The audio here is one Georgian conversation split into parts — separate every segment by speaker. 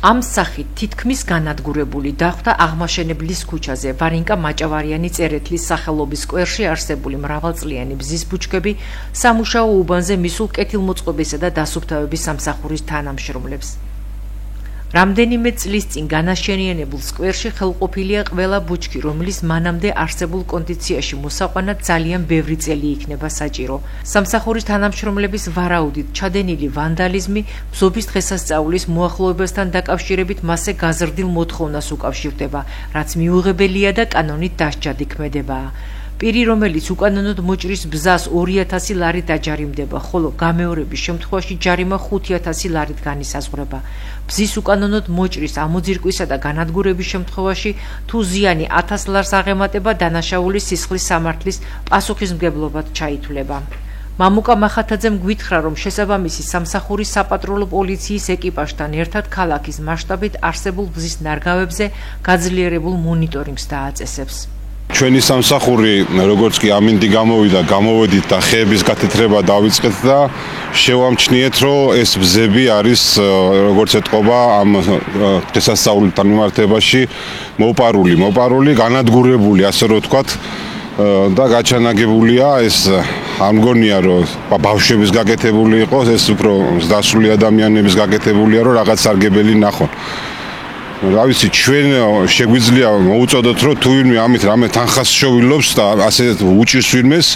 Speaker 1: Am სახით თითქმის განადგურებული დახვდა აღმაშენებლის ქუჩაზე ვარინკა მაჭავარიანი წერეთლის სახელობის სკვერში არსებული მრავალწლიანი ბზის ბუჩქები სამუშაო უბანზე მისულ კეთილმოწყობისა და დასუფთავების სამსახურის თანამშრომლებს. რამდენიმე წლის წინ განაშენიანებულ სკვერში ხელყოფილია ყველა ბუჩქი, რომლის მანამდე არსებულ კონდიციაში მოსაყვანად ძალიან ბევრი წელი იქნება საჭირო. სამსახურის თანამშრომლების ვარაუდით ჩადენილი ვანდალიზმი ბზობის დღესასწაულის მოახლოებასთან დაკავშირებით მასზე გაზრდილ მოთხოვნას უკავშირდება, რაც მიუღებელია და კანონით დასჯადი ქმედებაა. პირი, რომელიც უკანონოდ მოჭრის ბზას 2000 ლარით აჯარიმდება, ხოლო გამეორების შემთხვევაში ჯარიმა 5000 ლარით განისაზღვრება. ბზის უკანონოდ მოჭრის ამოძირკვისა და განადგურების შემთხვევაში თუ ზიანი 1000 ლარს აღემატება, დანაშაულის სისხლის სამართლის პასუხისმგებლობად ჩაითვლება. მამუკა მახათაძემ გვითხრა, რომ შესაბამისი სამსახურის საპატრულო პოლიციის ეკიპაჟთან ერთად ქალაქის მასშტაბით არსებულ ბზის ნარგავებზე გაძლიერებულ მონიტორინგს დააწესებს.
Speaker 2: ჩვენი სამსახური, როგორც კი ამინდი გამოვედით და ხეების გათეთრება დავიწყეთ და შევამჩნიეთ, რომ ეს ბზები არის, როგორც ეთყობა, ამ დღესასწაულთან მიმართებაში მოპარული, განადგურებული, ასე რომ ვთქვათ, და გაჩანაგებულია. ეს არ მგონია, რომ ბავშვების გაკეთებული იყოს, ეს უფრო დასული ადამიანების გაკეთებულია, რომ რაღაც სარგებელი ნახონ. რა ვიცი, ჩვენ შეგვიძლია მოუწოდოთ, რომ თუ ვინმე ამით რამე თანხას შოვილობს და ასე უჭირს ვინმეს,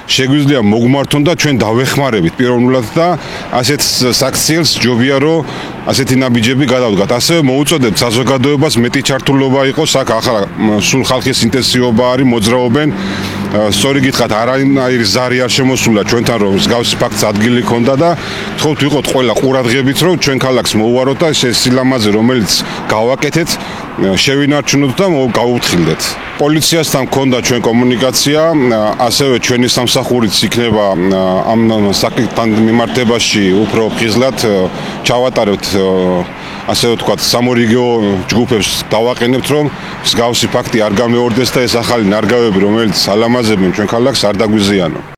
Speaker 2: შეგვიძლია მოგმართონ და ჩვენ დავეხმარებით პირველად და ასეთ საქციელს ჯობია, რომ ასეთი ნაბიჯები გადავდგათ. ასევე მოუწოდებთ საზოგადოებას მეტი ჩართულობა იყოს აქ, ახლა სულ ხალხის ინტენსივობა არის, მოძრაობენ. სწორი გითხრათ, არანაირი ზარი არ შემოსულა ჩვენთან, რომ მსგავსი ფაქტს ადგილი ქონდა და თხოვთ ვიყოთ ყველა ყურადღებით, რომ ჩვენ ქალაქს მოუვაროთ და ეს სილამაზე, რომელიც გავაკეთეთ, შევინარჩუნოთ და გავუფრთხილდეთ. პოლიციასთან ქონდა ჩვენ კომუნიკაცია, ასევე ჩვენი სამსახურიც იქნება ამ საკითხთან მიმართებაში უფრო ხიზლად ჩავატარებთ, ასე ვთქვათ, სამორიგეო ჯგუფებს დავაყენებთ, რომ მსგავსი ფაქტი არ გამეორდეს და ეს ახალი ნარგავები, რომელიც ალამაზებენ ჩვენ ქალაქს, არ დაგვიზიანო.